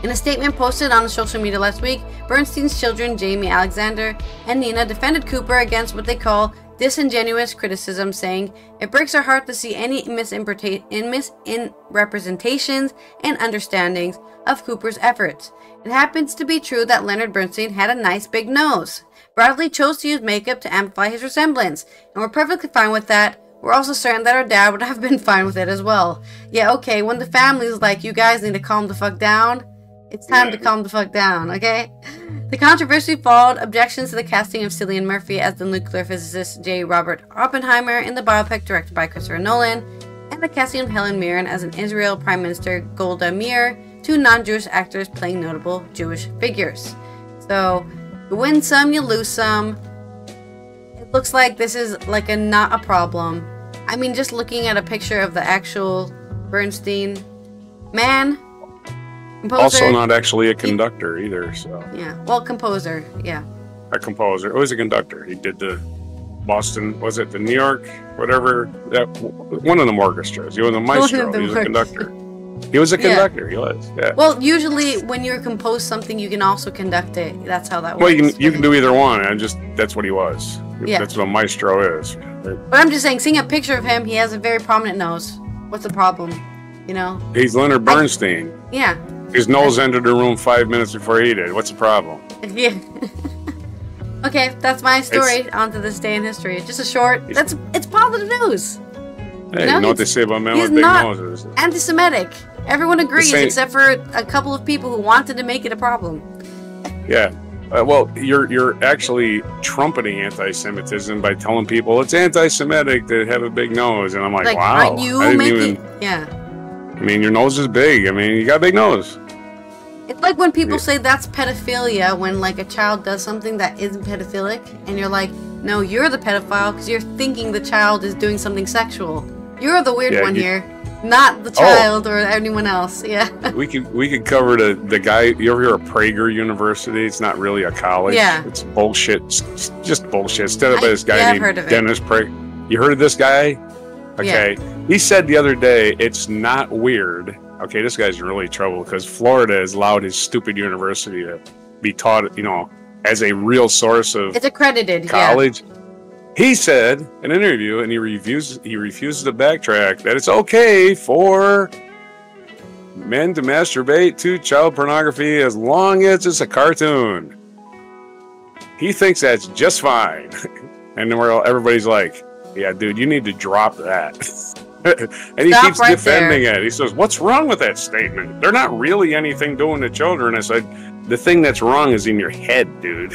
In a statement posted on social media last week, Bernstein's children, Jamie, Alexander, and Nina, defended Cooper against what they call disingenuous criticism, saying, "It breaks our heart to see any misrepresentations and understandings of Cooper's efforts. It happens to be true that Leonard Bernstein had a nice big nose. Bradley chose to use makeup to amplify his resemblance, and we're perfectly fine with that. We're also certain that our dad would have been fine with it as well." Yeah, okay, when the family's like, you guys need to calm the fuck down, it's time to calm the fuck down, okay? The controversy followed objections to the casting of Cillian Murphy as the nuclear physicist J. Robert Oppenheimer in the biopic directed by Christopher Nolan, and the casting of Helen Mirren as an Israel Prime Minister Golda Meir, two non-Jewish actors playing notable Jewish figures. So, you win some, you lose some. It looks like this is like not a problem. I mean, just looking at a picture of the actual Bernstein man. Composer. Also not actually a conductor either, so. Yeah, well, composer, yeah. A composer. Oh, he's a conductor. He did the Boston, was it the New York, whatever, that one of them orchestras. He was a maestro. He was a conductor. He was a conductor. He was, yeah. Well, usually when you compose something, you can also conduct it. That's how that works. Well, you can do either one. That's what he was. Yeah. That's what a maestro is. But I'm just saying, seeing a picture of him, he has a very prominent nose. What's the problem? You know? He's Leonard Bernstein. Yeah. His nose entered the room 5 minutes before he did. What's the problem? Yeah. Okay, that's my story. On to this day in history. Just a short. It's positive news. Hey, you know what they say about men with big noses? Anti-Semitic. Everyone agrees, except for a couple of people who wanted to make it a problem. Yeah. Well, you're actually trumpeting anti-Semitism by telling people it's anti-Semitic to have a big nose, and I'm like wow. Aren't you making? Yeah. I mean, your nose is big. I mean, you got a big nose. It's like when people say that's pedophilia when, like, a child does something that isn't pedophilic, and you're like, no, you're the pedophile because you're thinking the child is doing something sexual. You're the weird one here, not the child or anyone else. Yeah. We could cover the guy. You ever hear of Prager University? It's not really a college. Yeah. It's bullshit. It's just bullshit. Instead of this guy named Dennis Prager. You heard of this guy? Okay. Yeah. He said the other day, it's not weird. Okay, this guy's in really trouble because Florida has allowed his stupid university to be taught, as a real source of it's accredited college. Yeah. He said in an interview, and he refuses to backtrack, that it's okay for men to masturbate to child pornography as long as it's a cartoon. He thinks that's just fine. And then everybody's like, yeah, dude, you need to drop that. And he keeps defending it. He says, what's wrong with that statement? They're not really anything doing to children. I said, the thing that's wrong is in your head, dude.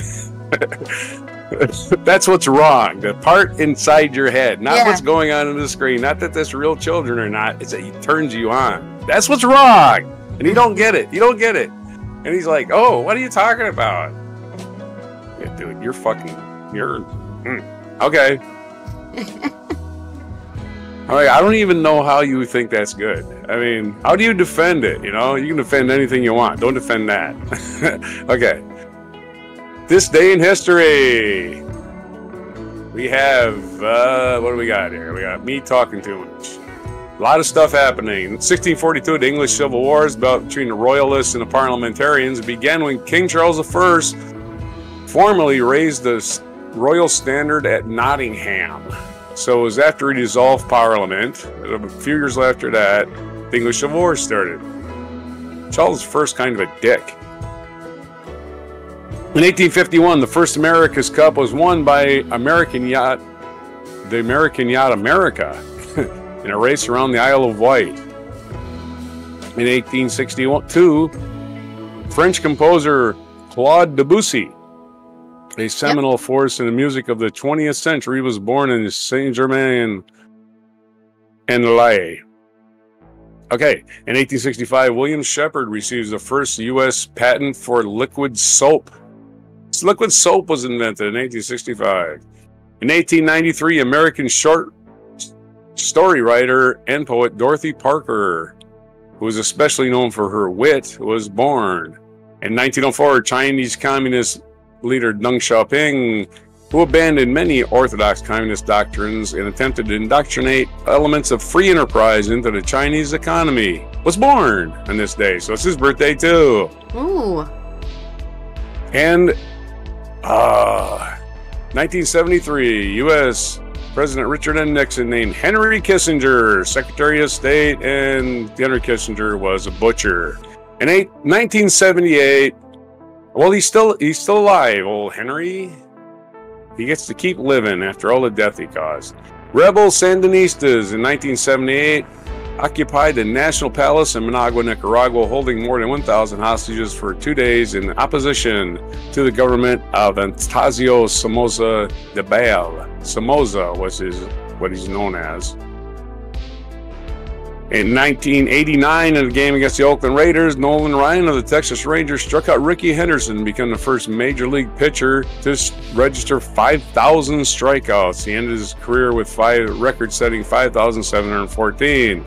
That's what's wrong. The part inside your head, not what's going on the screen. Not that that's real children or not. It's that he turns you on. That's what's wrong. And you don't get it. You don't get it. And he's like, oh, what are you talking about? Yeah, dude, okay. I don't even know how you think that's good. I mean, how do you defend it? You can defend anything you want. Don't defend that. Okay. This day in history. We have, what do we got here? We got me talking too much. A lot of stuff happening. In 1642, the English Civil Wars between the Royalists and the Parliamentarians began when King Charles I formally raised the royal standard at Nottingham. So it was after he dissolved Parliament. A few years after that, the English Civil War started. Charles was kind of a dick. In 1851, the first America's Cup was won by the American yacht America, in a race around the Isle of Wight. In 1862, French composer Claude Debussy, a seminal force in the music of the 20th century, was born in Saint-Germain-en-Laye. Okay, in 1865, William Shepard receives the first U.S. patent for liquid soap. Liquid soap was invented in 1865. In 1893, American short story writer and poet Dorothy Parker, who was especially known for her wit, was born. In 1904, Chinese Communist leader Deng Xiaoping who abandoned many orthodox communist doctrines and attempted to indoctrinate elements of free enterprise into the Chinese economy, was born on this day. So it's his birthday too. Ooh. And 1973, U.S. President Richard M. Nixon named Henry Kissinger Secretary of State, and Henry Kissinger was a butcher. In 1978, well, he's still alive, old Henry. He gets to keep living after all the death he caused. Rebel Sandinistas in 1978 occupied the National Palace in Managua, Nicaragua, holding more than 1,000 hostages for 2 days in opposition to the government of Anastasio Somoza Debayle. Somoza was what he's known as. In 1989, in a game against the Oakland Raiders, Nolan Ryan of the Texas Rangers struck out Ricky Henderson, becoming the first major league pitcher to register 5,000 strikeouts. He ended his career with record-setting 5,714.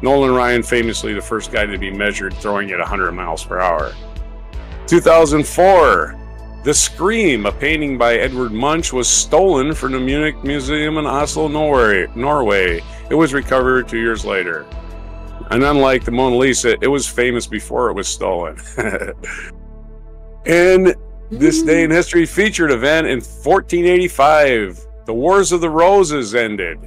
Nolan Ryan, famously the first guy to be measured throwing at 100 miles per hour. 2004, The Scream, a painting by Edvard Munch, was stolen from the Munich Museum in Oslo, Norway. It was recovered 2 years later. And unlike the Mona Lisa, it was famous before it was stolen. And this day in history featured event in 1485. The Wars of the Roses ended.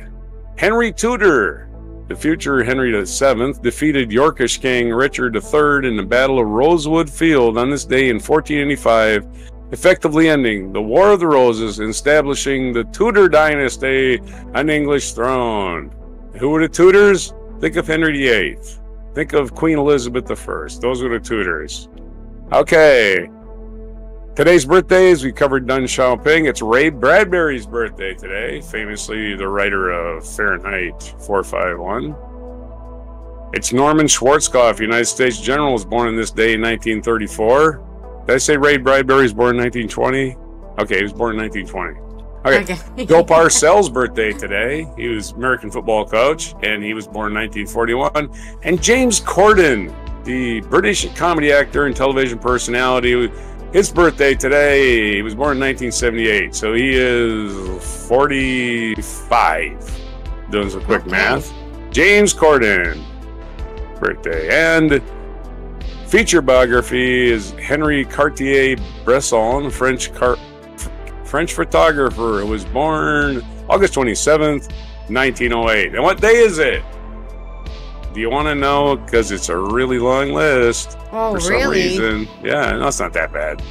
Henry Tudor, the future Henry VII, defeated Yorkish King Richard III in the Battle of Rosewood Field on this day in 1485, effectively ending the War of the Roses and establishing the Tudor dynasty on the English throne. Who were the Tudors? Think of Henry VIII. Think of Queen Elizabeth I. Those were the Tudors. Okay. Today's birthdays, we covered Deng Xiaoping. It's Ray Bradbury's birthday today, famously the writer of Fahrenheit 451. It's Norman Schwarzkopf, United States General, was born on this day in 1934. Did I say Ray Bradbury was born in 1920? Okay, he was born in 1920. Okay. Bill Parcells' birthday today. He was American football coach, and he was born in 1941. And James Corden, the British comedy actor and television personality, his birthday today. He was born in 1978, so he is 45. Doing some quick math. James Corden, birthday. And feature biography is Henri Cartier-Bresson, French photographer, who was born August 27th, 1908. And what day is it? Do you want to know? Because it's a really long list. Oh, for some really? reason. Yeah, no, it's not that bad.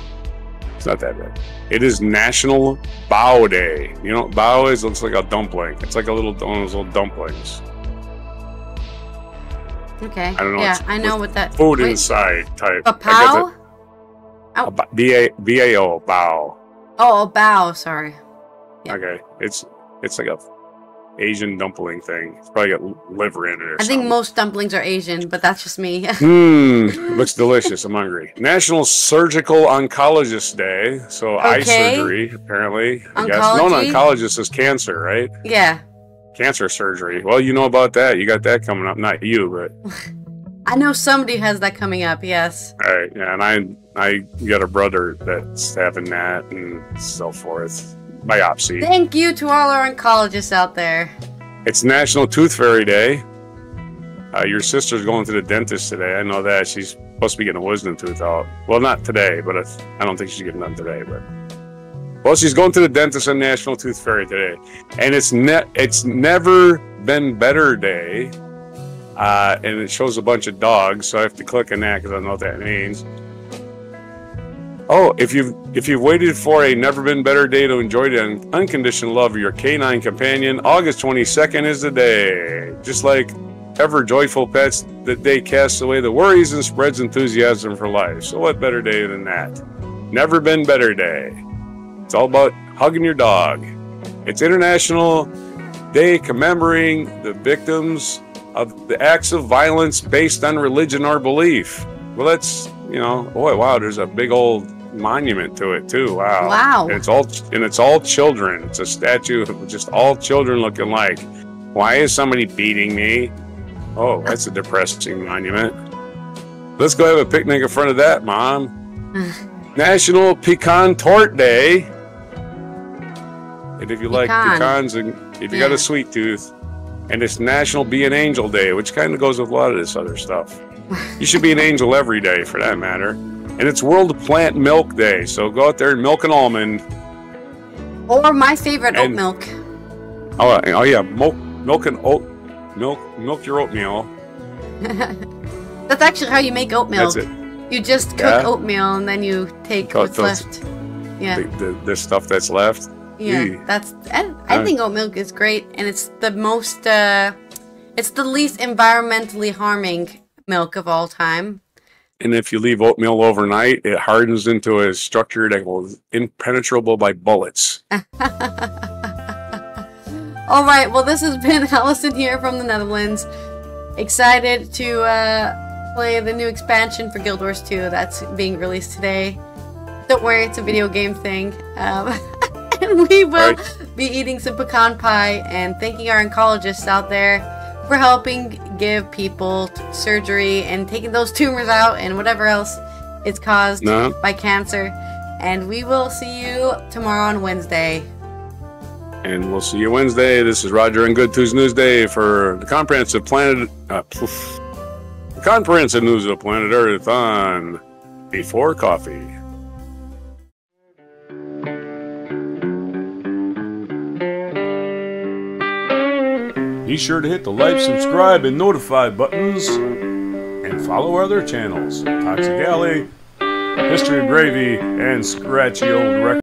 It's not that bad. It is National Bao Day. You know what bao is? It looks like a dumpling. It's like one of those little dumplings. Okay. I don't know. Yeah, I know what that. Food inside type. A bao? B-A-O, bao. Oh, a bao. Sorry. Yeah. Okay, it's like a Asian dumpling thing. It's probably got liver in it or I something. think most dumplings are Asian, but that's just me. Looks delicious. I'm hungry. National Surgical Oncologist Day. So eye surgery, apparently. I guess. No, oncologist is cancer, right? Yeah. Cancer surgery. Well, you know about that. You got that coming up. Not you, but I know somebody has that coming up. Yes. all right. Yeah, and I got a brother that's having that and so forth. Biopsy. Thank you to all our oncologists out there. It's National Tooth Fairy Day. Your sister's going to the dentist today. I know that. She's supposed to be getting a wisdom tooth out. Well, not today, but I don't think she's getting done today. But well, she's going to the dentist on National Tooth Fairy today, and it's Never Been Better Day. And it shows a bunch of dogs, so I have to click on that because I don't know what that means. Oh, if you've waited for a never been better day to enjoy the unconditional love of your canine companion, August 22nd is the day. Just like ever joyful pets, the day casts away the worries and spreads enthusiasm for life. So what better day than that? Never been better day. It's all about hugging your dog. It's International Day commemorating the victims of the acts of violence based on religion or belief. Well, that's, boy, wow, there's a big old monument to it too. Wow. And it's all children. It's a statue of just all children looking like, why is somebody beating me? Oh, that's a depressing monument. Let's go have a picnic in front of that, Mom. National Pecan Tort Day. And if you like pecans and if you got a sweet tooth. And it's National Be an Angel Day, which kind of goes with a lot of this other stuff. You should be an angel every day, for that matter. And it's World Plant Milk Day, so go out there and milk an almond. Or my favorite, oat milk. Oh yeah, milk your oatmeal. That's actually how you make oat milk. That's it. You just cook oatmeal and then you take what's left. Yeah. The stuff that's left. Yeah, I think oat milk is great, and it's the most, it's the least environmentally harming milk of all time. And if you leave oatmeal overnight, it hardens into a structure that was impenetrable by bullets. All right, well, this has been Allison here from the Netherlands. Excited to play the new expansion for Guild Wars 2 that's being released today. Don't worry, it's a video game thing. And we will be eating some pecan pie and thanking our oncologists out there for helping give people surgery and taking those tumors out and whatever else is caused by cancer. And we will see you tomorrow on Wednesday. And we'll see you Wednesday. This is Roger and Good Tuesday Day for the comprehensive comprehensive news of planet Earth on Before Coffee. Be sure to hit the like, subscribe, and notify buttons, and follow our other channels, Toxic Alley, History of Gravy, and Scratchy Old Record.